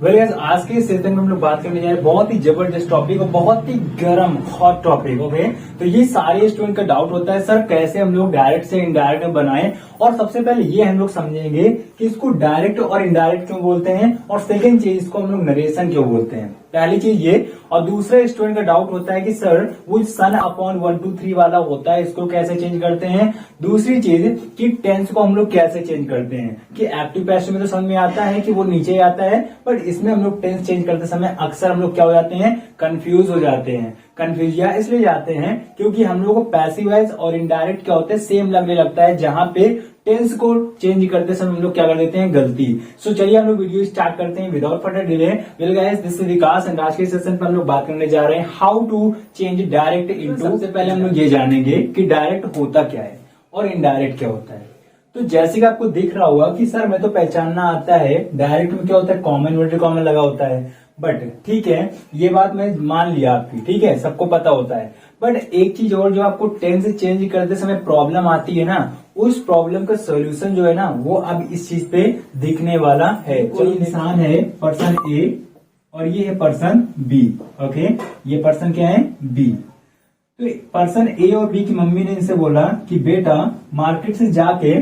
आज के इस सेशन में हम लोग बात करने जा रहे हैं बहुत ही जबरदस्त टॉपिक और बहुत ही गर्म हॉट टॉपिक। ओके, तो ये सारे स्टूडेंट का डाउट होता है सर कैसे हम लोग डायरेक्ट से इनडायरेक्ट में बनाएं, और सबसे पहले ये हम लोग समझेंगे कि इसको डायरेक्ट और इनडायरेक्ट क्यों बोलते हैं, और सेकंड चीज इसको हम लोग नरेशन क्यों बोलते हैं। पहली चीज ये, और दूसरे स्टूडेंट का डाउट होता है कि सर वो सन अपॉन 1 2 3 वाला होता है, इसको कैसे चेंज करते हैं। दूसरी चीज कि टेंस को हम लोग कैसे चेंज करते हैं, कि एक्टिव पैसिव में तो समझ में आता है कि वो नीचे आता है, बट इसमें हम लोग टेंस चेंज करते समय अक्सर हम लोग क्या हो जाते हैं, कंफ्यूज हो जाते हैं। कंफ्यूज या इसलिए जाते हैं क्योंकि हम लोग को पैसिव वॉइस और इनडायरेक्ट क्या होते हैं, सेम लगने लगता है, जहां पे टेंस को चेंज करते समय हम लोग क्या कर देते हैं, गलती। सो चलिए हम लोग वीडियो स्टार्ट करते हैं without further delay. Well guys, this is Vikas and आज के सेशन पर हम लोग बात करने जा रहे हैं how to change direct into. सबसे पहले हम लोग ये जानेंगे कि डायरेक्ट होता क्या है और इनडायरेक्ट क्या होता है। तो जैसे कि आपको दिख रहा होगा कि सर मैं तो पहचानना आता है, डायरेक्ट में क्या होता है, कॉमन इन्वर्टेड कॉमन लगा होता है, बट ठीक है ये बात मैं मान लिया आपकी, ठीक है सबको पता होता है। बट एक चीज और जो आपको टेंस चेंज करते समय प्रॉब्लम आती है ना, उस प्रॉब्लम का सोल्यूशन जो है ना वो अब इस चीज पे दिखने वाला है। कोई इंसान है पर्सन ए और ये है पर्सन बी। ओके, ये पर्सन क्या है, बी। तो पर्सन ए और बी की मम्मी ने इनसे बोला कि बेटा मार्केट से जाके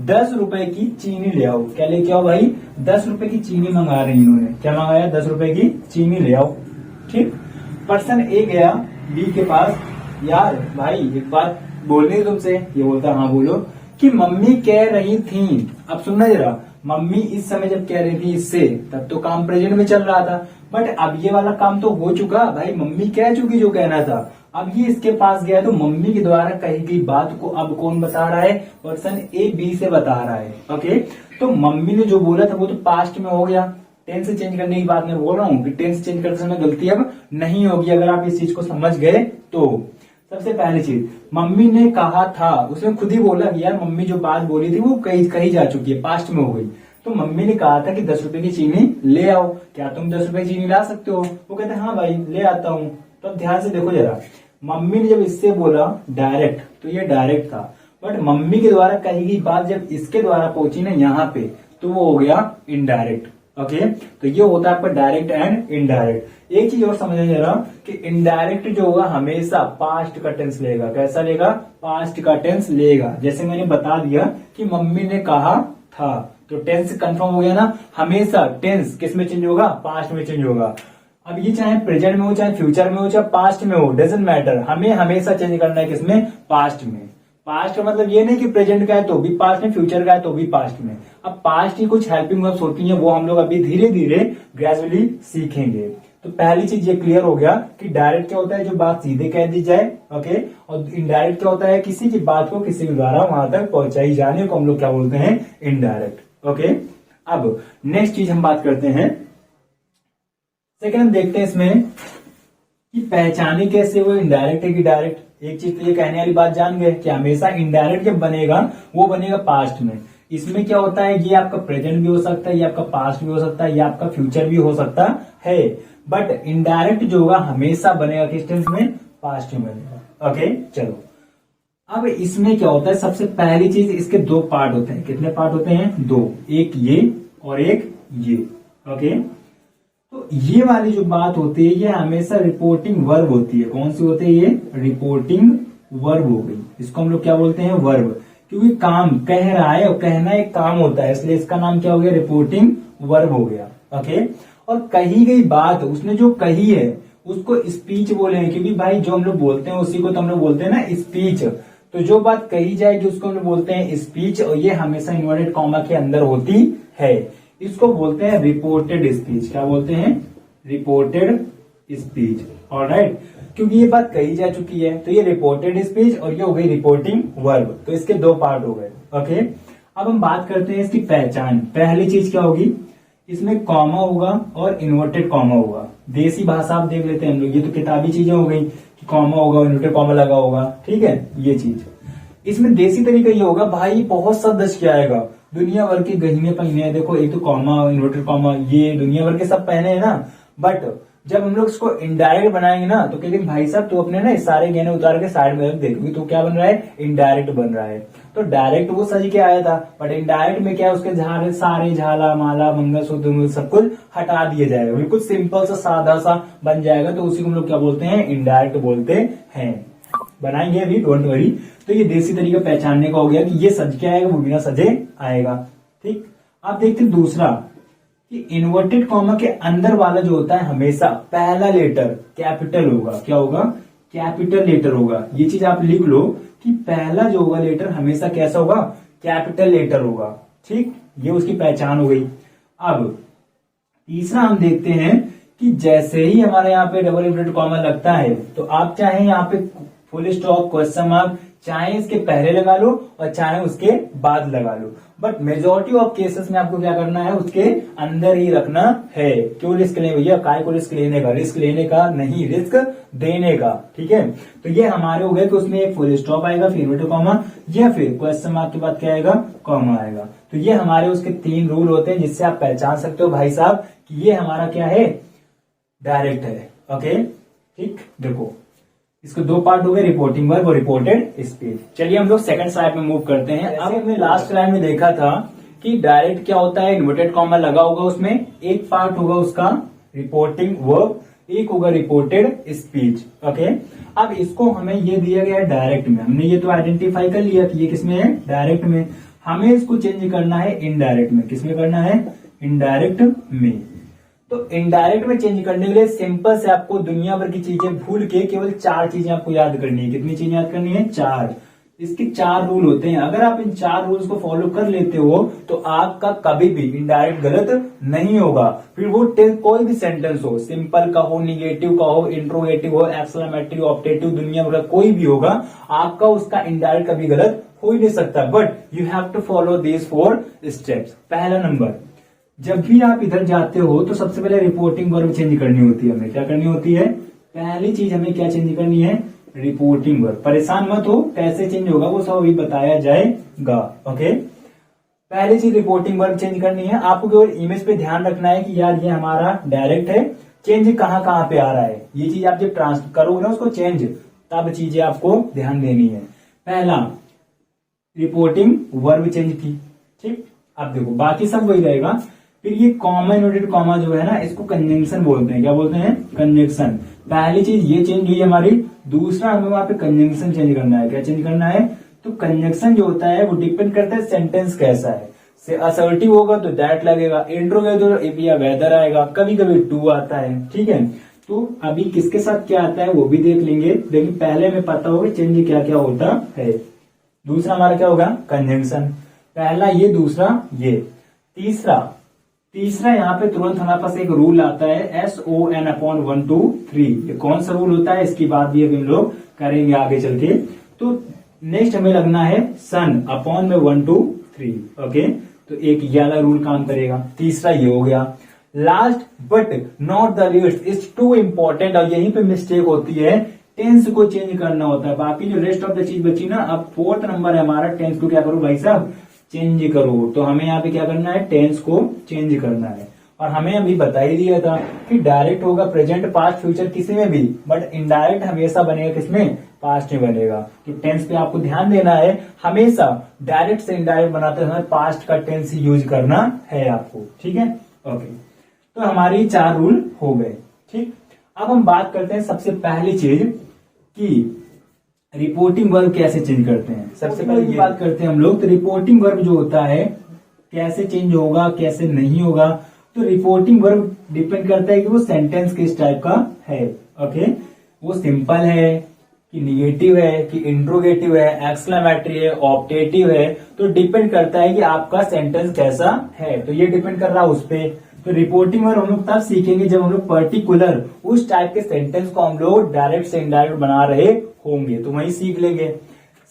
10 रुपए की चीनी ले आओ। क्या लेके आओ भाई, 10 रुपए की चीनी मंगा रही इन्होंने, क्या मंगाया, 10 रुपए की चीनी ले आओ। ठीक, पर्सन ए गया बी के पास, यार भाई एक बात बोलनी है तुमसे। ये बोलता हाँ बोलो, कि मम्मी कह रही थी। अब सुनना जरा, मम्मी इस समय जब कह रही थी इससे, तब तो काम प्रेजेंट में चल रहा था, बट अब ये वाला काम तो हो चुका भाई, मम्मी कह चुकी जो कहना था। अब ये इसके पास गया तो मम्मी के द्वारा कही गई बात को अब कौन बता रहा है, पर्सन ए बी से बता रहा है। ओके, तो मम्मी ने जो बोला था वो तो पास्ट में हो गया, टेंस चेंज करने की बात मैं बोल रहा हूँ कि टेंस चेंज करते समय गलती अब नहीं होगी, अगर आप इस चीज को समझ गए तो। सबसे पहली चीज, मम्मी ने कहा था, उसने खुद ही बोला कि यार मम्मी जो बात बोली थी वो कही जा चुकी है, पास्ट में हो गई। तो मम्मी ने कहा था कि 10 रुपए की चीनी ले आओ, क्या तुम 10 रुपए की चीनी ला सकते हो। वो कहते हैं हाँ भाई ले आता हूँ। तो अब ध्यान से देखो जरा, मम्मी ने जब इससे बोला डायरेक्ट, तो ये डायरेक्ट था, बट मम्मी के द्वारा कही गई बात जब इसके द्वारा पहुंची ना यहाँ पे, तो वो हो गया इनडायरेक्ट। ओके, तो ये होता है आपका डायरेक्ट एंड इनडायरेक्ट। एक चीज और समझना जरा कि इनडायरेक्ट जो होगा हमेशा पास्ट का टेंस लेगा। कैसा लेगा, पास्ट का टेंस लेगा। जैसे मैंने बता दिया कि मम्मी ने कहा था, तो टेंस कंफर्म हो गया ना, हमेशा टेंस किस में चेंज होगा, पास्ट में चेंज होगा। अब ये चाहे प्रेजेंट में हो, चाहे फ्यूचर में हो, चाहे पास्ट में हो, डजंट मैटर, हमें हमेशा चेंज करना है किसमें, पास्ट में। पास्ट का मतलब ये नहीं कि प्रेजेंट का है तो भी पास्ट में, फ्यूचर का है तो भी पास्ट में। अब पास्ट की कुछ हेल्पिंग वर्ब्स होती हैं, वो हम लोग अभी धीरे धीरे ग्रेजुअली सीखेंगे। तो पहली चीज ये क्लियर हो गया कि डायरेक्ट क्या होता है, जो बात सीधे कह दी जाए। ओके, और इनडायरेक्ट क्या होता है, किसी की बात को किसी के द्वारा वहां तक पहुंचाई जाने को हम लोग क्या बोलते हैं, इनडायरेक्ट। ओके, अब नेक्स्ट चीज हम बात करते हैं, सेकंड हम देखते हैं इसमें कि पहचाने कैसे वो इनडायरेक्ट है कि डायरेक्ट। एक चीज तो ये कहने वाली बात जान गए कि हमेशा इनडायरेक्ट जब बनेगा वो बनेगा पास्ट में। इसमें क्या होता है, ये आपका प्रेजेंट भी हो सकता है, ये आपका पास्ट भी हो सकता है, ये आपका फ्यूचर भी हो सकता है, बट इनडायरेक्ट जो होगा हमेशा बनेगा किस टेंस में, पास्ट में बनेगा। ओके, चलो अब इसमें क्या होता है, सबसे पहली चीज इसके 2 पार्ट होते हैं। कितने पार्ट होते हैं, 2, एक ये और एक ये। ओके, तो ये वाली जो बात होती है ये हमेशा रिपोर्टिंग वर्ब होती है। कौन सी होती है, ये रिपोर्टिंग वर्ब हो गई। इसको हम लोग क्या बोलते हैं, वर्ब, क्योंकि काम कह रहा है और कहना एक काम होता है, इसलिए इसका नाम क्या हो गया, रिपोर्टिंग वर्ब हो गया। ओके, और कही गई बात, उसने जो कही है उसको स्पीच बोले, क्योंकि भाई जो हम लोग बोलते हैं उसी को तो हम लोग बोलते हैं ना स्पीच। तो जो बात कही जाएगी उसको हम लोग बोलते हैं स्पीच, और ये हमेशा इन्वर्टेड कॉमा के अंदर होती है। इसको बोलते हैं रिपोर्टेड स्पीच। क्या बोलते हैं, रिपोर्टेड स्पीच। ऑलराइट, क्योंकि ये बात कही जा चुकी है, तो ये रिपोर्टेड स्पीच और ये हो गई रिपोर्टिंग वर्ब। तो इसके 2 पार्ट हो गए। ओके, अब हम बात करते हैं इसकी पहचान। पहली चीज क्या होगी, इसमें कॉमा होगा और इन्वर्टेड कॉमा होगा। देसी भाषा आप देख लेते हैं हम लोग, ये तो किताबी चीजें हो गई कि कॉमा होगा, इन्वर्टेड कॉमा लगा होगा, ठीक है ये चीज। इसमें देसी तरीका ये होगा, भाई बहुत शब्द क्या आएगा, दुनिया भर के गहीने पहने हैं, देखो एक तो कॉमा, इन्वर्टेड कॉमा, ये दुनिया भर के सब पहने हैं ना, बट जब हम लोग इसको इनडायरेक्ट बनाएंगे ना तो कहेंगे भाई साहब तू अपने ना सारे गहने उतार के साइड में रख दे, क्योंकि तो क्या बन रहा है, इनडायरेक्ट बन रहा है। तो डायरेक्ट वो सही के आया था, बट इनडायरेक्ट में क्या है, उसके झारे सारे झाला माला मंगलसूत्र सब कुछ हटा दिया जाएगा, बिल्कुल सिंपल सा सादा सा बन जाएगा। तो उसी को हम लोग क्या बोलते हैं, इनडायरेक्ट बोलते हैं। बनाएंगे अभी, डोंट वरी। तो ये देसी तरीका पहचानने का हो गया कि ये सज के आएगा, वो बिना सजे आएगा। ठीक, आप देखते हैं दूसरा कि इन्वर्टेड कॉमा के अंदर वाला जो होता है हमेशा पहला लेटर कैपिटल होगा। क्या होगा, कैपिटल लेटर होगा। ये चीज आप लिख लो कि पहला जो होगा लेटर हमेशा कैसा होगा, कैपिटल लेटर होगा। ठीक, ये उसकी पहचान हो गई। अब तीसरा हम देखते हैं कि जैसे ही हमारे यहाँ पे डबल इन्वर्टेड कॉमा लगता है तो आप चाहे यहाँ पे फुल स्टॉप, क्वेश्चन मार्क चाहे इसके पहले लगा लो और चाहे उसके बाद लगा लो, बट मेजोरिटी ऑफ केसेस में आपको क्या करना है, उसके अंदर ही रखना है। क्यों रिस्क लें भैया, काय को रिस्क लेने का, रिस्क लेने का नहीं, रिस्क देने का। ठीक है, तो ये हमारे हो गए कि उसमें एक फुल स्टॉप आएगा, फिर इन्वर्टेड कॉमा, या फिर क्वेश्चन मार्क के बाद क्या आएगा, कॉमा आएगा। तो ये हमारे उसके 3 रूल होते हैं जिससे आप पहचान सकते हो भाई साहब कि ये हमारा क्या है, डायरेक्ट है। ओके, ठीक, देखो इसको 2 पार्ट हो गए, रिपोर्टिंग वर्ब और रिपोर्टेड स्पीच। चलिए हम लोग सेकंड स्लाइड में मूव करते हैं। अब हमने लास्ट स्लाइड में देखा था कि डायरेक्ट क्या होता है, इन्वर्टेड कॉमा लगा होगा, उसमें एक पार्ट होगा उसका रिपोर्टिंग वर्ब, एक होगा रिपोर्टेड स्पीच। ओके, अब इसको हमें ये दिया गया है डायरेक्ट में, हमने ये तो आइडेंटिफाई कर लिया कि ये किसमें है, डायरेक्ट में। हमें इसको चेंज करना है इनडायरेक्ट में। किसमें करना है, इनडायरेक्ट में। तो इनडायरेक्ट में चेंज करने के लिए सिंपल से आपको दुनिया भर की चीजें भूल के केवल 4 चीजें आपको याद करनी है। कितनी चीजें याद करनी है, 4। इसके 4 रूल होते हैं। अगर आप इन 4 रूल्स को फॉलो कर लेते हो तो आपका कभी भी इनडायरेक्ट गलत नहीं होगा। फिर वो कोई भी सेंटेंस हो, सिंपल का हो, निगेटिव का हो, इंट्रोगेटिव हो, एक्सक्लेमेटरी, ऑप्टेटिव, दुनिया भर कोई भी होगा, आपका उसका इनडायरेक्ट कभी गलत हो ही नहीं सकता। But you have to follow these 4 steps. पहला नंबर, जब भी आप इधर जाते हो तो सबसे पहले रिपोर्टिंग वर्ब चेंज करनी होती है। हमें क्या करनी होती है, पहली चीज हमें क्या चेंज करनी है, रिपोर्टिंग वर्ब। परेशान मत हो, कैसे चेंज होगा वो सब अभी बताया जाएगा। ओके, पहली चीज रिपोर्टिंग वर्ब चेंज करनी है। आपको केवल इमेज पे ध्यान रखना है कि यार ये हमारा डायरेक्ट है, चेंज कहां कहां पे आ रहा है। ये चीज आप जब ट्रांसफर करोगे ना उसको चेंज, तब चीजें आपको ध्यान देनी है। पहला रिपोर्टिंग वर्ब चेंज की। ठीक, अब देखो बाकी सब वही रहेगा। फिर ये कॉमा इन्वर्टेड कॉमा जो है ना, इसको कंजंक्शन बोलते हैं। क्या बोलते हैं, कंजंक्शन। पहली चीज ये चेंज हुई हमारी। दूसरा हमें वहां पे कंजंक्शन चेंज करना है। क्या चेंज करना है, तो कंजंक्शन जो होता है वो डिपेंड करता है सेंटेंस कैसा है। से असर्टिव होगा तो दैट लगेगा, इंट्रोगेटिव इफ या वेदर आएगा, कभी कभी टू आता है। ठीक है, तो अभी किसके साथ क्या आता है वो भी देख लेंगे, लेकिन पहले हमें पता होगा चेंज क्या क्या होता है। दूसरा हमारा क्या होगा, कंजंक्शन। पहला ये, दूसरा ये। तीसरा यहाँ पे तुरंत हमारे पास एक रूल आता है SON/1 2 3। ये कौन सा रूल होता है, इसकी बात भी अभी हम लोग करेंगे आगे चल के। तो नेक्स्ट हमें लगना है सन अपॉन में 1 2 3। ओके, तो एक ये वाला रूल काम करेगा। तीसरा ये हो गया। Last but not the least is too important, और यहीं पे मिस्टेक होती है, टेंस को चेंज करना होता है। बाकी जो रेस्ट ऑफ द चीज बची ना, अब 4th नंबर है हमारा, टेंस को क्या करो भाई साहब, चेंज करो। तो हमें यहाँ पे क्या करना है, टेंस को चेंज करना है। और हमें अभी बता ही दिया था कि डायरेक्ट होगा प्रेजेंट, पास्ट, फ्यूचर किसी में भी, बट इनडायरेक्ट हमेशा बनेगा किसमें, पास्ट में बनेगा। तो टेंस पे आपको ध्यान देना है, हमेशा डायरेक्ट से इनडायरेक्ट बनाते समय पास्ट का टेंस ही यूज करना है आपको। ठीक है, ओके। तो हमारी 4 रूल हो गए। ठीक, अब हम बात करते हैं सबसे पहली चीज कि रिपोर्टिंग वर्ब कैसे चेंज करते हैं। सबसे पहले ये बात करते हैं हम लोग, तो रिपोर्टिंग वर्ब जो होता है कैसे चेंज होगा, कैसे नहीं होगा। तो रिपोर्टिंग वर्ब डिपेंड करता है कि वो सेंटेंस किस टाइप का है। ओके, वो सिंपल है कि निगेटिव है कि इंट्रोगेटिव है, एक्सक्लेमेटरी है, ऑप्टेटिव है। तो डिपेंड करता है कि आपका सेंटेंस कैसा है, तो ये डिपेंड कर रहा है उस पर। तो रिपोर्टिंग वर्ब हम लोग तब सीखेंगे जब हम लोग पर्टिकुलर उस टाइप के सेंटेंस को हम लोग डायरेक्ट से इनडायरेक्ट बना रहे होंगे, तो वही सीख लेंगे।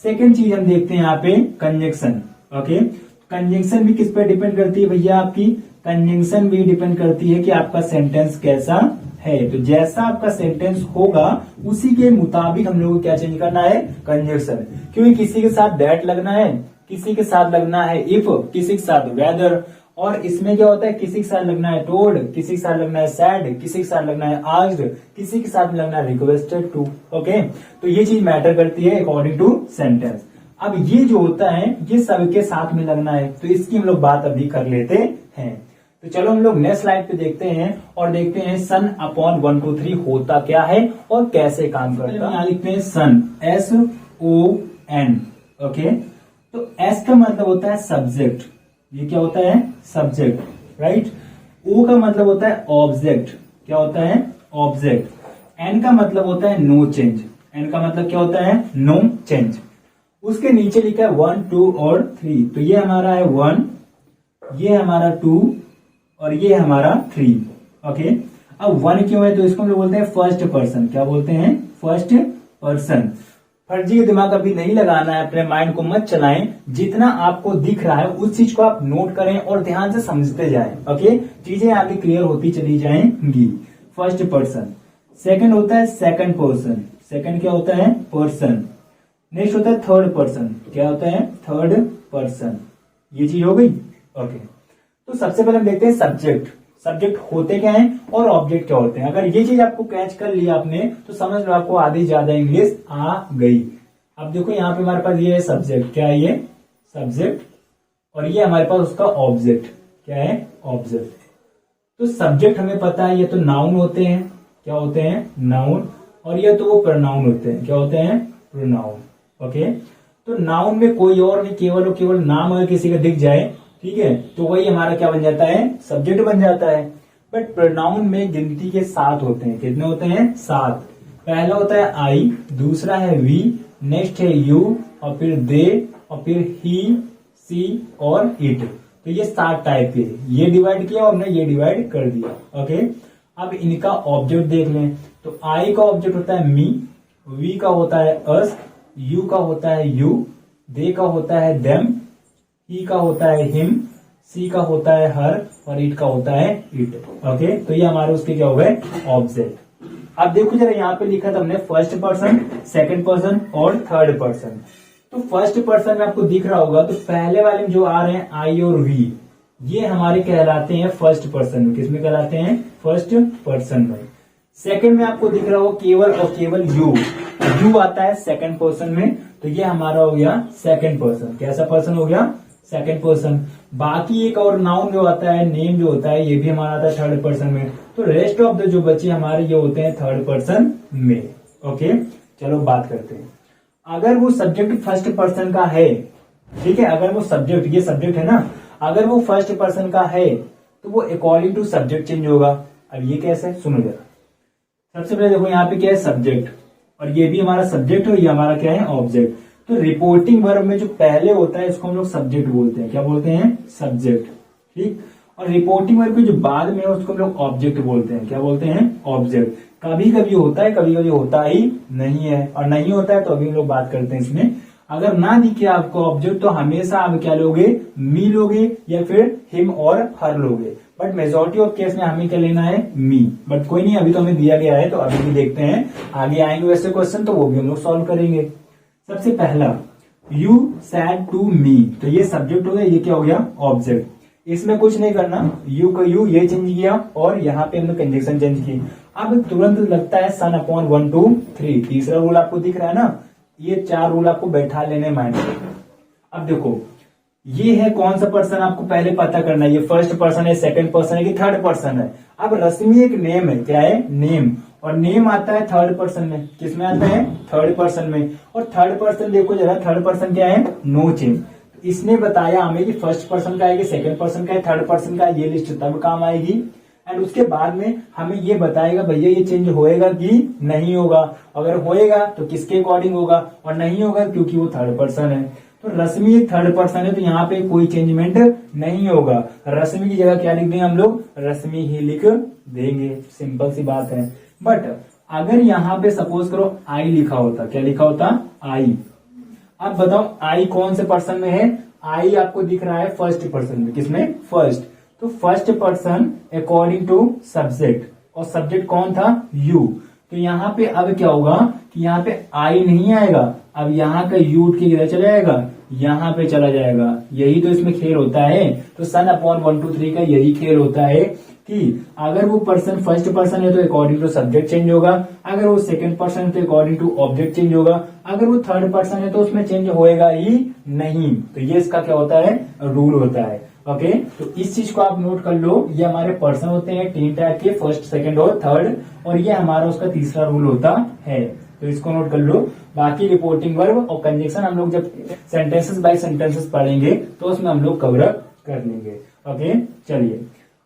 सेकेंड चीज हम देखते हैं यहाँ पे कंजंक्शन। ओके, कंजंक्शन भी किस पे डिपेंड करती है भैया, आपकी कंजंक्शन भी डिपेंड करती है कि आपका सेंटेंस कैसा है। तो जैसा आपका सेंटेंस होगा उसी के मुताबिक हम लोग को क्या चेंज करना है, कंजंक्शन। क्योंकि किसी के साथ दैट लगना है, किसी के साथ लगना है इफ, किसी के साथ वेदर, और इसमें क्या होता है, किसी के साथ लगना है टोल्ड, किसी के साथ लगना है सैड, किसी के साथ लगना है आस्क्ड, किसी के साथ लगना है रिक्वेस्टेड टू। ओके, तो ये चीज मैटर करती है अकॉर्डिंग टू सेंटेंस। अब ये जो होता है ये सबके साथ में लगना है, तो इसकी हम लोग बात अभी कर लेते हैं। तो चलो हम लोग नेक्स्ट स्लाइड पे देखते हैं और देखते हैं सन अपॉन 1 2 3 होता क्या है और कैसे काम करता है। यहाँ लिखते हैं सन, SON। ओके, तो S का मतलब होता है सब्जेक्ट, ये क्या होता है, सब्जेक्ट, राइट। O का मतलब होता है ऑब्जेक्ट, क्या होता है, ऑब्जेक्ट। N का मतलब होता है नो चेंज, N का मतलब क्या होता है, नो चेंज। उसके नीचे लिखा है 1 2 और 3, तो ये हमारा है 1, ये हमारा 2 और ये हमारा 3। ओके, अब 1 क्यों है, तो इसको हम लोग बोलते हैं फर्स्ट पर्सन। क्या बोलते हैं, फर्स्ट पर्सन। फर्जी दिमाग अभी नहीं लगाना है, अपने माइंड को मत चलाएं, जितना आपको दिख रहा है उस चीज को आप नोट करें और ध्यान से समझते जाएं। ओके, चीजें आपकी क्लियर होती चली जाएंगी। First person. सेकंड होता है सेकंड पर्सन, सेकंड क्या होता है, पर्सन। नेक्स्ट होता है थर्ड पर्सन, क्या होता है, थर्ड पर्सन। ये चीज हो गई। ओके, तो सबसे पहले हम देखते हैं सब्जेक्ट। सब्जेक्ट होते क्या हैं और ऑब्जेक्ट क्या होते हैं। अगर ये चीज आपको कैच कर लिया आपने तो समझ लो आपको आधी ज्यादा इंग्लिश आ गई। अब देखो यहाँ पे हमारे पास ये है सब्जेक्ट, क्या है ये, सब्जेक्ट, और ये हमारे पास उसका ऑब्जेक्ट, क्या है, ऑब्जेक्ट। तो सब्जेक्ट हमें पता है ये तो नाउन होते हैं, क्या होते हैं, नाउन, और ये तो वो प्रोनाउन होते हैं, क्या होते हैं, प्रोनाउन। ओके, तो नाउन में कोई और नहीं, केवल और केवल नाम अगर किसी का दिख जाए, ठीक है, तो वही हमारा क्या बन जाता है, सब्जेक्ट बन जाता है। बट प्रोनाउन में गिनती के 7 होते हैं, कितने होते हैं, 7। पहला होता है आई, दूसरा है वी, नेक्स्ट है यू, और फिर दे, और फिर ही, सी और इट। तो ये 7 टाइप के, ये डिवाइड किया और हमने ये डिवाइड कर दिया। ओके, अब इनका ऑब्जेक्ट देख लें, तो आई का ऑब्जेक्ट होता है मी, वी का होता है अस, यू का होता है यू, दे का होता है देम, ही का होता है हिम, सी का होता है हर, और इट का होता है इट। ओके, तो ये हमारे उसके क्या हो गए, ऑब्जेक्ट। अब देखो जरा यहाँ पे लिखा था हमने फर्स्ट पर्सन, सेकंड पर्सन और थर्ड पर्सन। तो फर्स्ट पर्सन में आपको दिख रहा होगा, तो पहले वाले में जो आ रहे हैं आई और वी, ये हमारे कहलाते हैं फर्स्ट पर्सन में। किसमें कहलाते हैं, फर्स्ट पर्सन में। सेकंड में आपको दिख रहा होगा केवल और केवल यू, यू आता है सेकंड पर्सन में, तो ये हमारा हो गया सेकंड पर्सन। कैसा पर्सन हो गया, सेकंड पर्सन। बाकी एक और नाउन जो आता है, नेम जो होता है, ये भी हमारा आता है थर्ड पर्सन में। तो रेस्ट ऑफ द जो बच्चे हमारे ये होते हैं थर्ड पर्सन में। ओके, चलो बात करते हैं। अगर वो सब्जेक्ट फर्स्ट पर्सन का है, ठीक है, अगर वो सब्जेक्ट, ये सब्जेक्ट है ना, अगर वो फर्स्ट पर्सन का है तो वो अकॉर्डिंग टू सब्जेक्ट चेंज होगा। अब ये कैसे, सुनो जरा। सबसे पहले देखो यहाँ पे क्या है, सब्जेक्ट, और ये भी हमारा सब्जेक्ट है, ये हमारा क्या है, ऑब्जेक्ट। तो रिपोर्टिंग वर्ब में जो पहले होता है इसको हम लोग सब्जेक्ट बोलते हैं, क्या बोलते हैं, सब्जेक्ट, ठीक। और रिपोर्टिंग वर्ब में जो बाद में है उसको हम लोग ऑब्जेक्ट बोलते हैं, क्या बोलते हैं, ऑब्जेक्ट। कभी कभी होता है, कभी कभी होता ही नहीं है, और नहीं होता है तो अभी हम लोग बात करते हैं इसमें। अगर ना दिखे आपको ऑब्जेक्ट तो हमेशा आप क्या लोगे, मी लोगे या फिर हिम और हर लोगे। बट मेजोरिटी ऑफ केस में हमें क्या लेना है, मी। बट कोई नहीं, अभी तो हमें दिया गया है तो अभी भी देखते हैं, आगे आएंगे वैसे क्वेश्चन तो वो भी हम लोग सॉल्व करेंगे। सबसे पहला, यू सैड टू मी, तो ये सब्जेक्ट हो गया, ये क्या हो गया, ऑब्जेक्ट। इसमें कुछ नहीं करना, यू का यू ये चेंज किया और यहाँ पे हमने कंजक्शन चेंज की। अब तुरंत लगता है सन अपॉन 1 2 3, तीसरा रूल आपको दिख रहा है ना, ये 4 रूल आपको बैठा लेने माइंड में। अब देखो ये है कौन सा पर्सन, आपको पहले पता करना है, ये फर्स्ट पर्सन है, सेकंड पर्सन है कि थर्ड पर्सन है। अब रश्मि एक नेम है, क्या है, नेम, और नेम आता है थर्ड पर्सन में। किसमें आता है, थर्ड पर्सन में। और थर्ड पर्सन देखो जरा, थर्ड पर्सन क्या है, नो चेंज। इसने बताया हमें कि फर्स्ट पर्सन का है कि सेकंड पर्सन का है, थर्ड पर्सन का है, ये लिस्ट तब काम आएगी। एंड उसके बाद में हमें ये बताएगा भैया ये चेंज होएगा कि नहीं होगा। अगर होएगा तो किसके अकॉर्डिंग होगा, और नहीं होगा क्योंकि वो थर्ड पर्सन है। तो रश्मि एक थर्ड पर्सन है, तो यहाँ पे कोई चेंजमेंट नहीं होगा। रश्मि की जगह क्या लिख देंगे हम लोग, रश्मि ही लिख देंगे, सिंपल सी बात है। बट अगर यहाँ पे सपोज करो आई लिखा होता, क्या लिखा होता, आई। अब बताओ आई कौन से पर्सन में है, आई आपको दिख रहा है फर्स्ट पर्सन में। किसमें, फर्स्ट। तो first person according to subject, और सब्जेक्ट कौन था, यू। तो यहाँ पे अब क्या होगा कि यहाँ पे आई नहीं आएगा, अब यहाँ का यू उठ के किधर चले जाएगा, यहाँ पे चला जाएगा। यही तो इसमें खेल होता है। तो सन अपॉन 1 2 3 का यही खेल होता है कि अगर वो पर्सन फर्स्ट पर्सन है तो अकॉर्डिंग टू सब्जेक्ट चेंज होगा, अगर वो सेकंड पर्सन है तो अकॉर्डिंग टू ऑब्जेक्ट चेंज होगा, अगर वो थर्ड पर्सन है तो उसमें चेंज होएगा ही नहीं। तो ये इसका क्या होता है, रूल होता है। ओके, तो इस चीज को आप नोट कर लो। ये हमारे पर्सन होते हैं 3 टाइप के, फर्स्ट सेकंड और थर्ड, और ये हमारा उसका तीसरा रूल होता है। तो इसको नोट कर लो। बाकी रिपोर्टिंग वर्ब और कंजक्शन हम लोग जब सेंटेंसेस बाय सेंटेंसेस पढ़ेंगे तो उसमें हम लोग कवर अप कर लेंगे। ओके, चलिए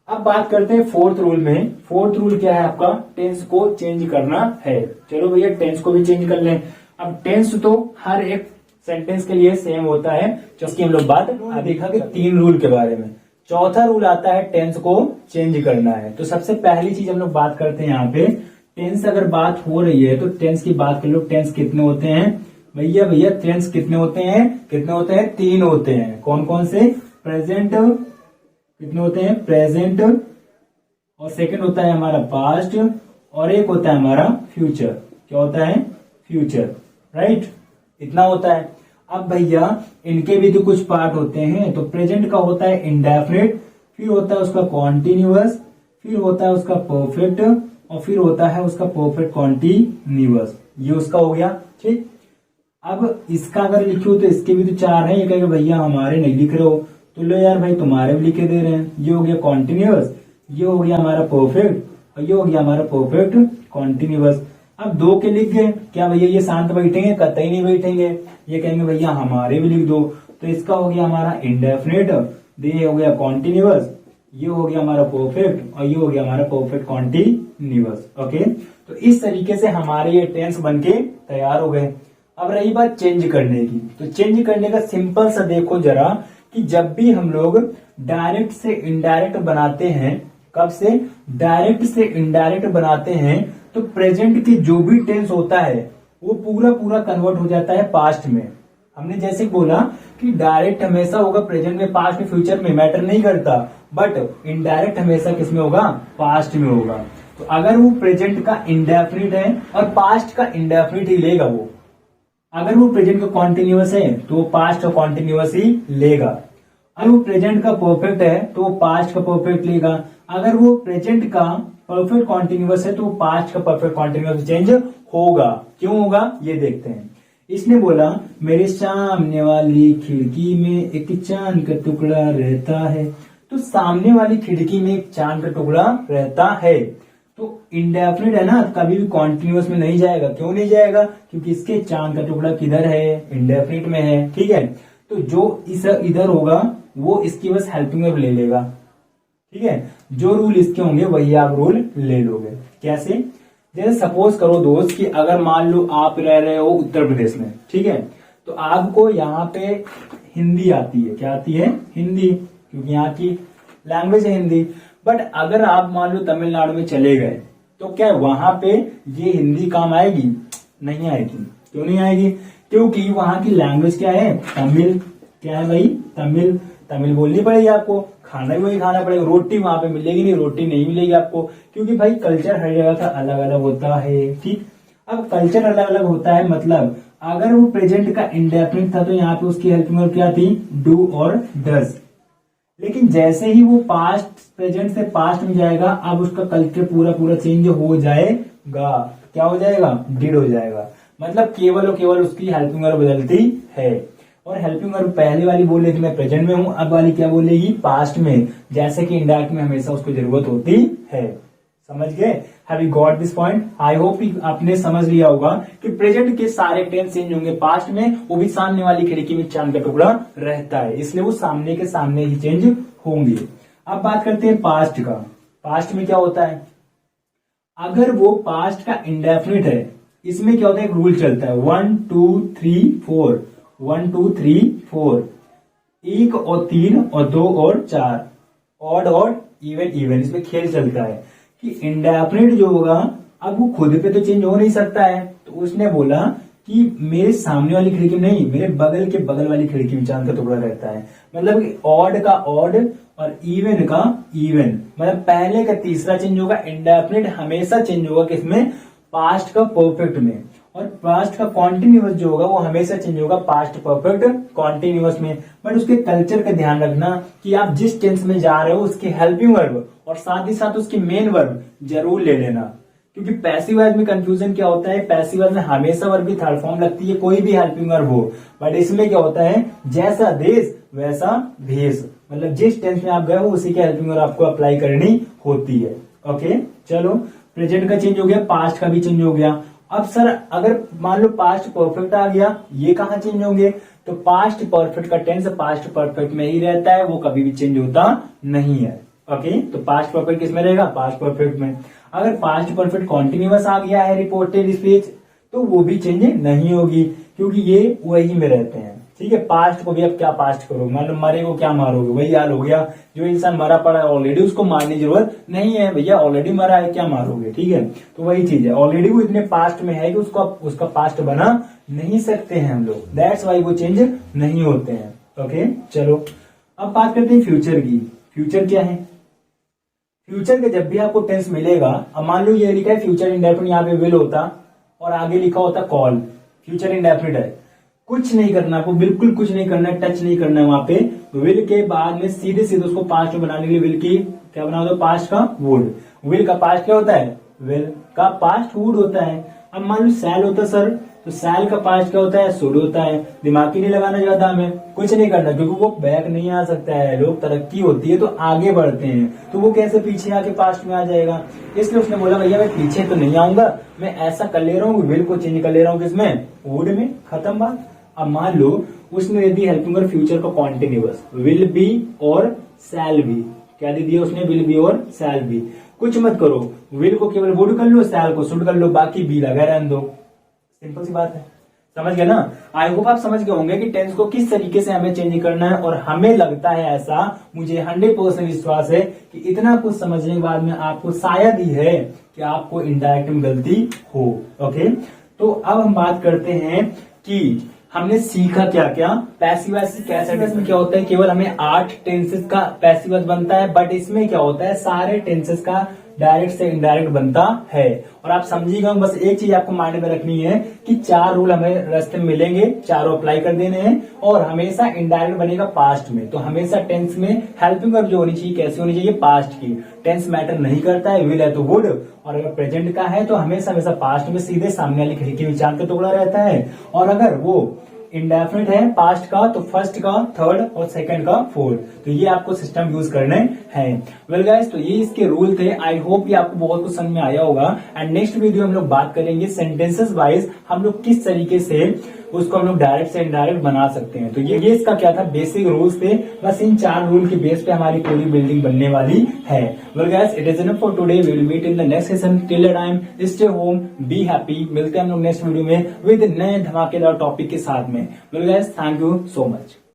अब बात करते हैं फोर्थ रूल में। फोर्थ रूल क्या है आपका, टेंस को चेंज करना है। चलो भैया टेंस को भी चेंज कर लें। अब टेंस तो हर एक सेंटेंस के लिए सेम होता है, जिसकी हम लोग बात देखा कि 3 रूल के बारे में। चौथा रूल आता है टेंस को चेंज करना है। तो सबसे पहली चीज हम लोग बात करते हैं यहाँ पे, टेंस अगर बात हो रही है तो टेंस की बात कर लो। टेंस कितने होते हैं भैया टेंस कितने होते हैं, 3 होते हैं। कौन कौन से, प्रेजेंट कितने होते हैं, प्रेजेंट, और सेकंड होता है हमारा पास्ट, और एक होता है हमारा फ्यूचर। क्या होता है, फ्यूचर, राइट, इतना होता है। अब भैया इनके भी तो कुछ पार्ट होते हैं। तो प्रेजेंट का होता है इंडेफिनिट, फिर होता है उसका कॉन्टिन्यूअस, फिर होता है उसका परफेक्ट, और फिर होता है उसका परफेक्ट कॉन्टिन्यूअस। ये उसका हो गया, ठीक। अब इसका अगर लिखो तो इसके भी तो 4 हैं। ये कहेगा भैया हमारे नहीं लिख रहे हो, तो लो यार भाई तुम्हारे भी लिखे दे रहे हैं। ये हो गया कॉन्टिन्यूअस, ये हो गया हमारा परफेक्ट, और ये हो गया हमारा परफेक्ट कॉन्टिन्यूअस। अब 2 के लिख गए, क्या भैया ये शांत बैठेंगे, कतई नहीं बैठेंगे। ये कहेंगे भैया हमारे भी लिख दो। तो इसका हो गया हमारा इंडेफिनिट, ये हो गया कॉन्टिन्यूअस, ये हो गया हमारा परफेक्ट, और ये हो गया हमारा परफेक्ट कॉन्टिन्यूअस। ओके, तो इस तरीके से हमारे ये टेंस बनके तैयार हो गए। अब रही बात चेंज करने की, तो चेंज करने का सिंपल सा देखो जरा, कि जब भी हम लोग डायरेक्ट से इनडायरेक्ट बनाते हैं, कब से डायरेक्ट से इनडायरेक्ट बनाते हैं, तो प्रेजेंट की जो भी टेंस होता है वो पूरा पूरा कन्वर्ट हो जाता है पास्ट में। हमने जैसे बोला कि डायरेक्ट हमेशा होगा प्रेजेंट में, पास्ट में, फ्यूचर में मैटर नहीं करता, बट इनडायरेक्ट हमेशा किसमें होगा, पास्ट में होगा। तो अगर वो प्रेजेंट का इंडेफिनिट है और पास्ट का इंडेफिनिट ही लेगा वो, अगर वो प्रेजेंट का कॉन्टिन्यूअस है तो वो पास्ट का कॉन्टिन्यूअस ही लेगा, अगर वो प्रेजेंट का परफेक्ट है तो वो पास्ट का परफेक्ट लेगा, अगर वो प्रेजेंट का परफेक्ट कॉन्टिन्यूअस है तो वो पास्ट का परफेक्ट कॉन्टिन्यूअस चेंज होगा। क्यों होगा ये देखते हैं। इसने बोला मेरे सामने वाली खिड़की में एक चांद का टुकड़ा रहता है। तो सामने वाली खिड़की में एक चांद का टुकड़ा रहता है, तो इंडेफिनिट है ना, कभी भी कॉन्टिन्यूअस में नहीं जाएगा। क्यों नहीं जाएगा, क्योंकि इसके चांद का टुकड़ा किधर है, इंडेफिनिट में है, ठीक है। तो जो इस इधर होगा वो इसकी बस हेल्पिंग वर्ब ले लेगा, ठीक है। जो रूल इसके होंगे वही आप रूल ले लोगे। कैसे, जैसे सपोज करो दोस्त कि अगर मान लो आप रह रहे हो उत्तर प्रदेश में, ठीक है, तो आपको यहाँ पे हिंदी आती है। क्या आती है, हिंदी, क्योंकि यहाँ की लैंग्वेज है हिंदी। बट अगर आप मान लो तमिलनाडु में चले गए तो क्या वहां पे ये हिंदी काम आएगी, नहीं आएगी। क्यों नहीं आएगी, क्योंकि वहां की लैंग्वेज क्या है, तमिल। क्या है भाई, तमिल। तमिल बोलनी पड़ेगी आपको, खाना भी वही खाना पड़ेगा। रोटी वहां पे मिलेगी नहीं, रोटी नहीं मिलेगी आपको, क्योंकि भाई कल्चर हर जगह का अलग अलग होता है, ठीक। अब कल्चर अलग अलग होता है, मतलब अगर वो प्रेजेंट का इंडेफिनिट था तो यहाँ पे उसकी हेल्पिंग वर्ब क्या थी, डू और डज। लेकिन जैसे ही वो पास्ट प्रेजेंट से पास्ट में जाएगा, अब उसका कल्चर पूरा पूरा चेंज हो जाएगा। क्या हो जाएगा, डिड हो जाएगा। मतलब केवल और केवल उसकी हेल्पिंग वर्ब बदलती है। और हेल्पिंग वर्ब पहले वाली बोले कि मैं प्रेजेंट में हूं, अब वाली क्या बोलेगी, पास्ट में। जैसे कि इंडायरेक्ट में हमेशा उसको जरूरत होती है। समझ गए, have you got this point. I hope आपने समझ लिया होगा कि प्रेजेंट के सारे टेंस चेंज होंगे पास्ट में, वो भी सामने वाली खिड़की में चांद का टुकड़ा रहता है, इसलिए वो सामने के सामने ही चेंज होंगे। अब बात करते हैं पास्ट का। पास्ट में क्या होता है, अगर वो पास्ट का इंडेफिनिट है, इसमें क्या होता है, एक रूल चलता है 1 2 3 4, 1 2 3 4, 1 और 3 और 2 और 4, ऑड ऑड इवन इवन, इसमें खेल चलता है कि इंडेफिनिट जो होगा अब वो खुद पे तो चेंज हो नहीं सकता है। तो उसने बोला कि मेरे सामने वाली खिड़की में नहीं, मेरे बगल के बगल वाली खिड़की में चांद का टुकड़ा रहता है। मतलब कि ऑड का ऑड और इवन का इवन, मतलब पहले का तीसरा चेंज होगा, इंडेफिनिट हमेशा चेंज होगा किसमें, पास्ट का परफेक्ट में। और पास्ट का कॉन्टिन्यूअस जो होगा वो हमेशा चेंज होगा पास्ट परफेक्ट कॉन्टिन्यूअस में। बट उसके कल्चर का ध्यान रखना कि आप जिस टेंस में जा रहे हो उसके हेल्पिंग वर्ब और साथ ही साथ उसकी मेन वर्ब जरूर ले लेना, क्योंकि पैसिव वॉइस में कंफ्यूजन क्या होता है, पैसिव वॉइस में हमेशा वर्ब की थर्ड फॉर्म लगती है, कोई भी हेल्पिंग वर्ब हो। बट इसमें क्या होता है, जैसा देश वैसा भेष, मतलब जिस टेंस में आप गए हो उसी के हेल्पिंग वर्ब आपको अप्लाई करनी होती है। ओके, चलो प्रेजेंट का चेंज हो गया, पास्ट का भी चेंज हो गया। अब सर अगर मान लो पास्ट परफेक्ट आ गया, ये कहाँ चेंज होंगे, तो पास्ट परफेक्ट का टेंस पास्ट परफेक्ट में ही रहता है, वो कभी भी चेंज होता नहीं है। ओके, तो पास्ट परफेक्ट किसमें रहेगा, पास्ट परफेक्ट में। अगर पास्ट परफेक्ट कॉन्टिन्यूअस आ गया है रिपोर्टेड स्पीच, तो वो भी चेंज नहीं होगी, क्योंकि ये वही में रहते हैं। ठीक है, पास्ट को भी अब क्या पास्ट करोगे, मान लो मरे को क्या मारोगे, वही हाल हो गया। जो इंसान मरा पड़ा है ऑलरेडी उसको मारने की जरूरत नहीं है भैया, ऑलरेडी मरा है, क्या मारोगे। ठीक है, तो वही चीज है, ऑलरेडी वो इतने पास्ट में है कि उसको उसका पास्ट बना नहीं सकते हैं हम लोग, दैट्स वाई वो चेंज नहीं होते हैं। ओके, चलो अब बात करते हैं फ्यूचर की। फ्यूचर क्या है, फ्यूचर के जब भी आपको टेंस मिलेगा, अब मान लो ये लिखा है फ्यूचर इंडेफिनिट, यहाँ पे विल होता और आगे लिखा होता कॉल, फ्यूचर इंडेफिनिट है, कुछ नहीं करना आपको, बिल्कुल कुछ नहीं करना है, टच नहीं करना है वहां पे। विल के बाद में सीधे सीधे उसको पास्ट में बनाने के लिए विल की क्या बना होता है, पास्ट का वुड। विल का पास्ट क्या होता है, विल का पास्ट वुड होता है। अब मान लो सैल होता है सर, तो सैल का पास्ट क्या होता है, शुड होता है। दिमाग ही नहीं लगाना ज्यादा, हमें कुछ नहीं करना, क्योंकि वो बैक नहीं आ सकता है। लोग तरक्की होती है तो आगे बढ़ते हैं, तो वो कैसे पीछे आके पास्ट में आ जाएगा। इसलिए उसने बोला भैया मैं पीछे तो नहीं आऊंगा, मैं ऐसा कर ले रहा हूँ, विल को चेंज कर ले रहा हूँ किसमें, वुड में, खत्म बात। अब मान लो उसने दे दी हेल्पिंग वर्ब फ्यूचर का कॉन्टिन्यूअस, विल बी और सैल बी। क्या दे दिया उसने, विल बी और सैल बी। कुछ मत करो, विल को केवल वुड कर लो, सैल को शुड कर लो, बाकी बी लगा रहने दो। सिंपल सी बात है, समझ गए ना। आई होप आप समझ गए होंगे कि टेंस को किस तरीके से हमें चेंज करना है। और हमें लगता है ऐसा, मुझे 100% विश्वास है कि इतना कुछ समझने के बाद में आपको शायद ही है कि आपको इनडायरेक्ट में गलती हो। ओके, तो अब हम बात करते हैं कि हमने सीखा क्या क्या। पैसिव वॉइस कैसे में क्या होता है, केवल हमें 8 टेंसेस का पैसिव वॉइस बनता है, बट इसमें क्या होता है सारे टेंसेस का डायरेक्ट से इनडायरेक्ट बनता है। और आप समझिएगा, बस एक चीज आपको माइंड में रखनी है कि 4 रूल हमें रास्ते में मिलेंगे, चारों अप्लाई कर देने हैं। और हमेशा इनडायरेक्ट बनेगा पास्ट में, तो हमेशा टेंस में हेल्पिंग वर्ब जो होनी चाहिए कैसी होनी चाहिए, पास्ट की। टेंस मैटर नहीं करता है, विल है तो वुड, और अगर प्रेजेंट का है तो हमेशा हमेशा पास्ट में सीधे सामने वाली खिड़की विचार का टुकड़ा रहता है। और अगर वो इंडेफिनिट है पास्ट का, तो फर्स्ट का थर्ड और सेकंड का फोर्थ। तो ये आपको सिस्टम यूज करने हैं। वेल गाइस, तो ये इसके रूल थे। आई होप ये आपको बहुत कुछ समझ में आया होगा। एंड नेक्स्ट वीडियो हम लोग बात करेंगे सेंटेंसेस वाइज हम लोग किस तरीके से उसको हम लोग डायरेक्ट से इनडायरेक्ट बना सकते हैं। तो ये इसका क्या था, बेसिक रूल्स थे। बस इन 4 रूल के बेस पे हमारी पूरी बिल्डिंग बनने वाली है। Well guys, it is enough for today, we will meet in the next session. Till the time stay home, be happy. मिलते हैं हम लोग नेक्स्ट वीडियो में विद नए धमाकेदार टॉपिक के साथ में। Well guys, thank you so much.